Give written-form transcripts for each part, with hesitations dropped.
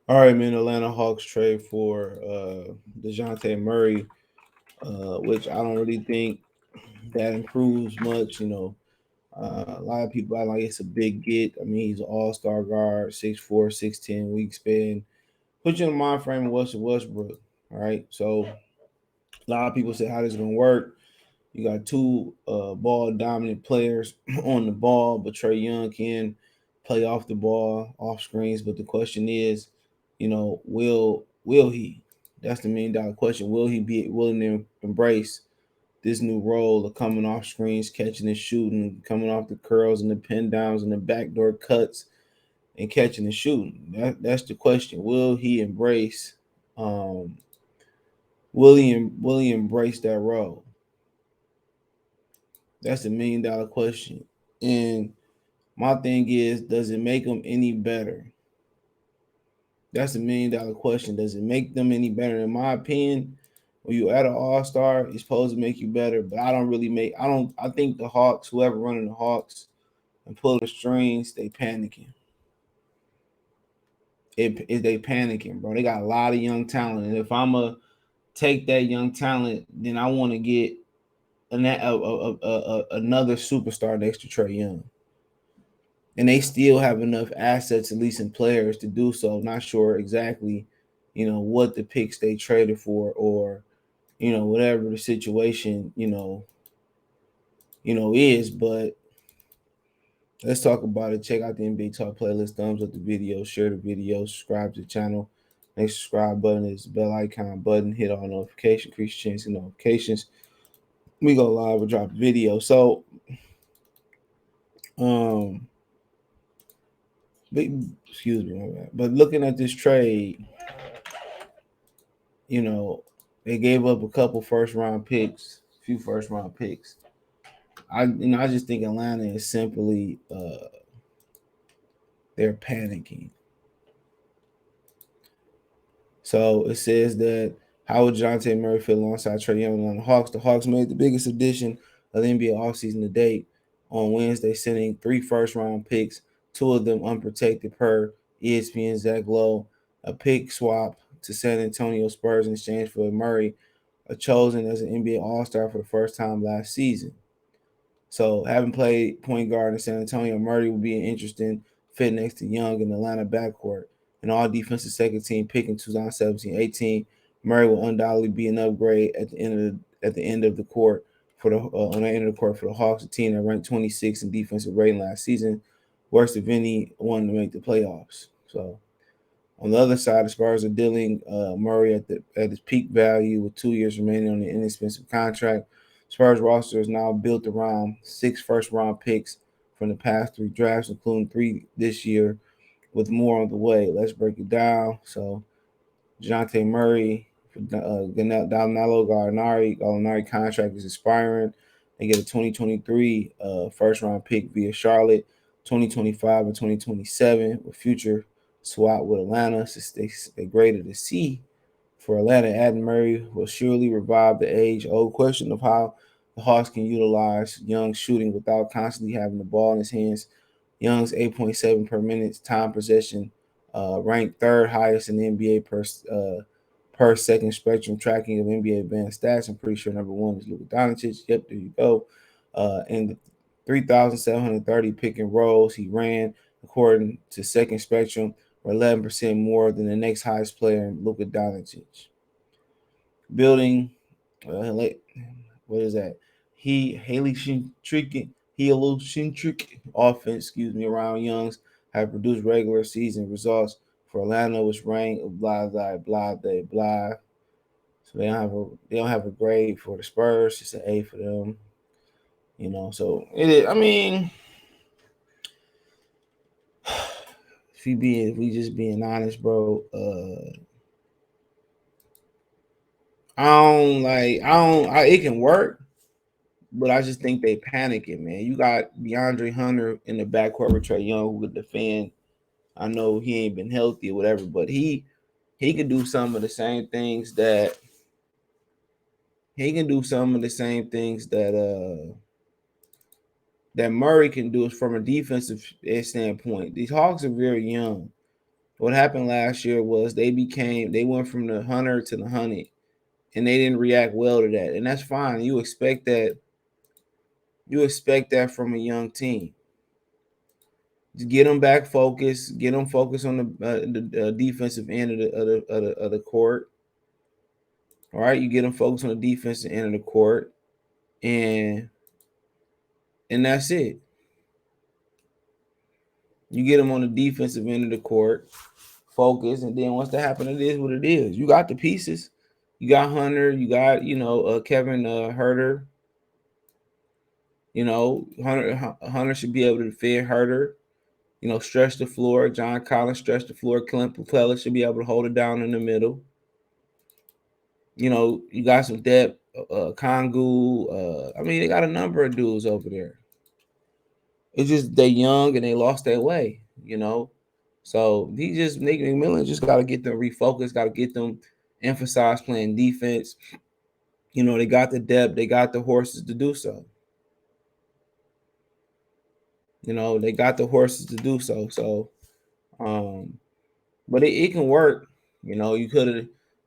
All right, man. Atlanta Hawks trade for Dejounte Murray, which I don't really think that improves much. A lot of people act like it's a big get. I mean, he's an all-star guard, 6'4", 6'10", wingspan. Put you in the mind frame of Westbrook. All right, so a lot of people say how this is gonna work. You got two ball dominant players on the ball, but Trey Young can play off the ball, off screens. But the question is, will he? That's the $1 million question. Will he be willing to embrace this new role of coming off screens, catching and shooting, coming off the curls and the pin downs and the backdoor cuts and catching and shooting? That's the question. Will he embrace? Um, will he embrace that role? That's a $1 million question. And my thing is, does it make them any better? That's a $1 million question. Does it make them any better? In my opinion, when you add an all-star, it's supposed to make you better. But I think the Hawks, whoever running the Hawks and pulling the strings, they panicking. They panicking, bro. They got a lot of young talent. And if I'm a take that young talent, then I want to get another superstar next to Trey Young. And they still have enough assets, at least in players, to do so. Not sure exactly, what the picks they traded for, or whatever the situation, is. But let's talk about it. Check out the NBA Talk playlist. Thumbs up the video, share the video, subscribe to the channel. Next subscribe button is the bell icon button. Hit all notifications, increase your chance of notifications. We go live or drop a video. So, um, excuse me, but looking at this trade, you know, they gave up a couple first round picks, a few first round picks. I just think Atlanta is simply they're panicking. So it says that how would Dejounte Murray feel alongside Trey Young on the Hawks? The Hawks made the biggest addition of the NBA offseason to date on Wednesday, sending 3 first round picks, 2 of them unprotected per ESPN Zach Lowe, a pick swap to San Antonio Spurs in exchange for Murray, chosen as an NBA All Star for the first time last season. So, having played point guard in San Antonio, Murray will be an interesting fit next to Young in the Atlanta backcourt. An all defensive second team pick in 2017-18, Murray will undoubtedly be an upgrade at the end of the court for the on the end of the court for the Hawks, a team that ranked 26th in defensive rating last season, worst of any one to make the playoffs. So on the other side, the Spurs are dealing Murray at his peak value with 2 years remaining on the inexpensive contract. Spurs roster is now built around 6 first round picks from the past 3 drafts, including 3 this year, with more on the way. Let's break it down. So, Dejounte Murray, Danilo Gallinari contract is expiring. They get a 2023 first round pick via Charlotte, 2025 and 2027 with future swap with Atlanta. Since they graded a C for Atlanta, adding Murray will surely revive the age-old question of how the Hawks can utilize Young's shooting without constantly having the ball in his hands. Young's 8.7 per minute time possession, ranked third highest in the NBA per second spectrum tracking of NBA advanced stats. I'm pretty sure number one is Luka Doncic. Yep, there you go. In the 3,730 pick and rolls he ran, according to Second Spectrum, were 11% more than the next highest player, Luka Doncic. Building, what is that? Heliocentric offense, around Young's have produced regular season results for Atlanta, which ranked blah blah blah blah blah. So they don't have a grade for the Spurs. It's an A for them. So it is. I mean, if we just being honest, bro. It can work, but I just think they panicking, man. You got DeAndre Hunter in the backcourt with Trey Young who could defend. I know he ain't been healthy or whatever, but he can do some of the same things that Murray can do from a defensive standpoint. These Hawks are very young. What happened last year was they went from the 100 to the 100, and they didn't react well to that, and that's fine. You expect that. You expect that from a young team. Just get them back focused. Get them focused on the defensive end of the court. All right, you get them focused on the defensive end of the court, and that's it. You get them on the defensive end of the court, focus, and then once that happens, it is what it is. You got the pieces. You got Hunter. You got Kevin Herter. Hunter should be able to defend Herter. Stretch the floor. John Collins stretch the floor. Clint Capella should be able to hold it down in the middle. You got some depth. Kongu. They got a number of dudes over there. It's just they young and they lost their way. So Nick McMillan just got to get them refocused. Got to get them emphasize playing defense. They got the depth. They got the horses to do so. They got the horses to do so. So, but it can work. You could have,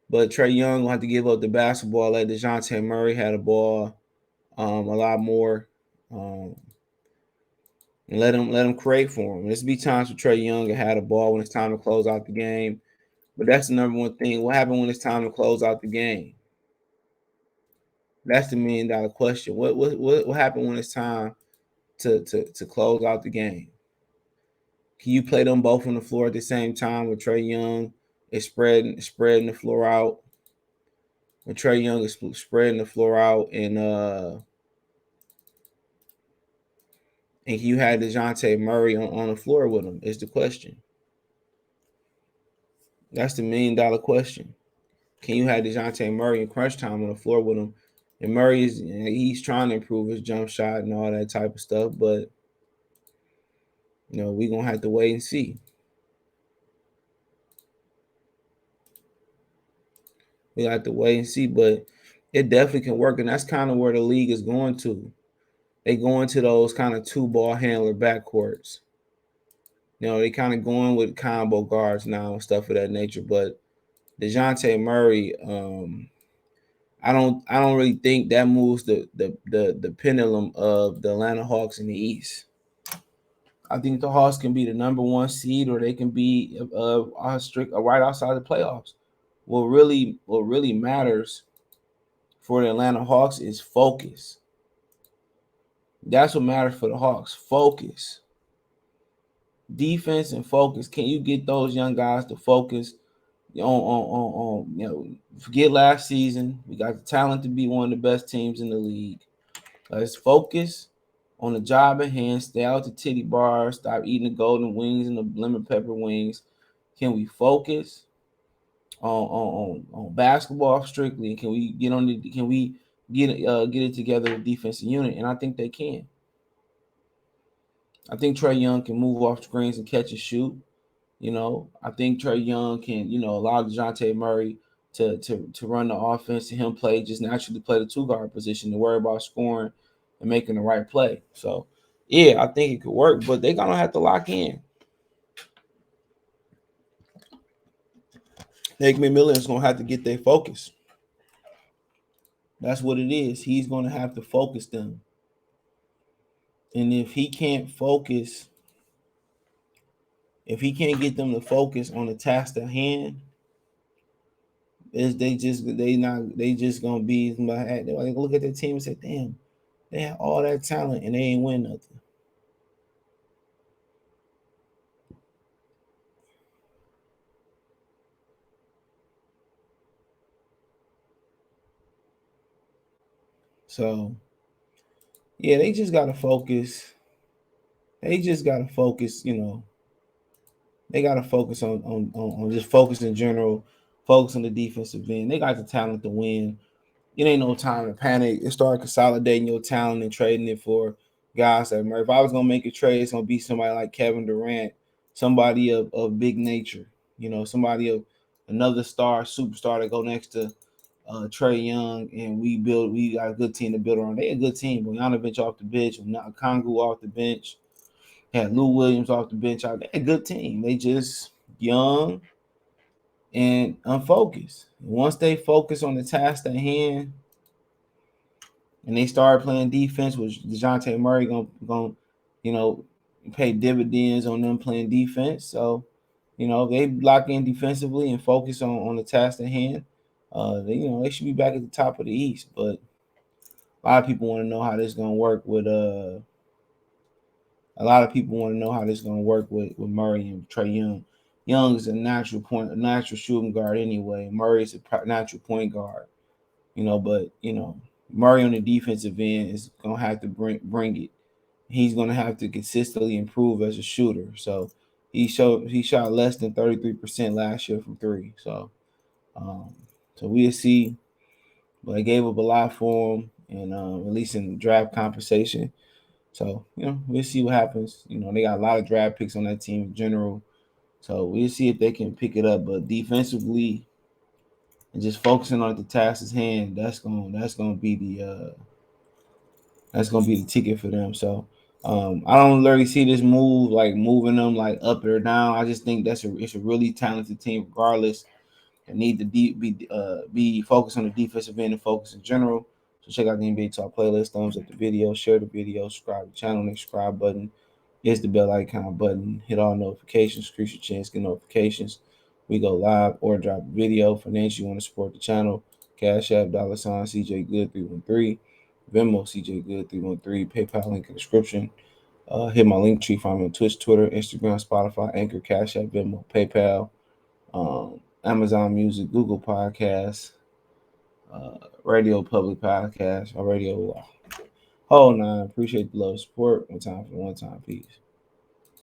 but Trae Young will have to give up the basketball. Like Dejounte Murray had a ball, a lot more, and let him create for him. There's be times for Trae Young and had a ball when it's time to close out the game. But that's the number one thing. What happened when it's time to close out the game? That's the $1 million question. What happened when it's time to close out the game? Can you play them both on the floor at the same time with Trae Young is spreading the floor out? When Trae Young is spreading the floor out and you had Dejounte Murray on the floor with him is the question. That's the $1 million question. Can you have Dejounte Murray in crunch time on the floor with him? And he's trying to improve his jump shot and all that type of stuff, but we're gonna have to wait and see. We have to wait and see, but it definitely can work, and that's kind of where the league is going to. They go into those kind of two ball handler backcourts. They kind of going with combo guards now and stuff of that nature. But Dejounte Murray, I don't really think that moves the pendulum of the Atlanta Hawks in the East. I think the Hawks can be the number one seed, or they can be right outside the playoffs. What really matters for the Atlanta Hawks is focus. That's what matters for the Hawks. Focus. Defense and focus. Can you get those young guys to focus on forget last season. We got the talent to be one of the best teams in the league. Let's focus on the job at hand. Stay out the titty bar. Stop eating the golden wings and the lemon pepper wings. Can we focus on basketball strictly? Can we get it together with defensive unit? And I think they can. I think Trae Young can move off screens and catch and shoot. I think Trae Young can, allow Dejounte Murray to run the offense and him just naturally play the two guard position to worry about scoring and making the right play. So, yeah, I think it could work, but they're gonna have to lock in. Nick McMillan is gonna have to get their focus. That's what it is. He's gonna have to focus them, and if he can't get them to focus on the task at hand, they just gonna be like look at their team and say, damn, they have all that talent and they ain't win nothing. So yeah, they just gotta focus. They just gotta focus, they gotta focus on just focus in general, focus on the defensive end. They got the talent to win. It ain't no time to panic. It start consolidating your talent and trading it for guys like Murray. If I was gonna make a trade, it's gonna be somebody like Kevin Durant, somebody of big nature, somebody of another superstar to go next to Trae Young, and we got a good team to build around. They a good team. Bogdanovich off the bench, Kongu off the bench, had Lou Williams off the bench. They a good team. They just young, and unfocused. Once they focus on the task at hand and they start playing defense, which Dejounte Murray gonna you know pay dividends on them playing defense. So they lock in defensively and focus on the task at hand. They should be back at the top of the East. But a lot of people want to know how this gonna work with a lot of people want to know how this is going to work with Murray and Trae Young. Young is a natural shooting guard anyway. Murray is a natural point guard, but Murray on the defensive end is going to have to bring it. He's going to have to consistently improve as a shooter. So he shot less than 33% last year from three. Um, so we'll see. But they gave up a lot for him, and at least in the draft compensation. So, we'll see what happens. They got a lot of draft picks on that team in general. So we'll see if they can pick it up. But defensively and just focusing on the task at hand, that's gonna be the ticket for them. So I don't really see this move like moving them like up or down. I just think it's a really talented team regardless. They need to be focused on the defensive end and focus in general. So check out the NBA Talk playlist, thumbs up the video, share the video, subscribe to the channel, and the subscribe button. Here's the bell icon button. Hit all notifications, increase your chance, get notifications. We go live or drop a video. Financially, you want to support the channel. Cash App, $ CJ Good 313. Venmo, CJ Good 313. PayPal link in the description. Hit my link tree. Find me on Twitch, Twitter, Instagram, Spotify, Anchor, Cash App, Venmo, PayPal, Amazon Music, Google Podcasts, Radio Public Podcast, or Radio. Hold on. Appreciate the love support. One time for one time. Peace.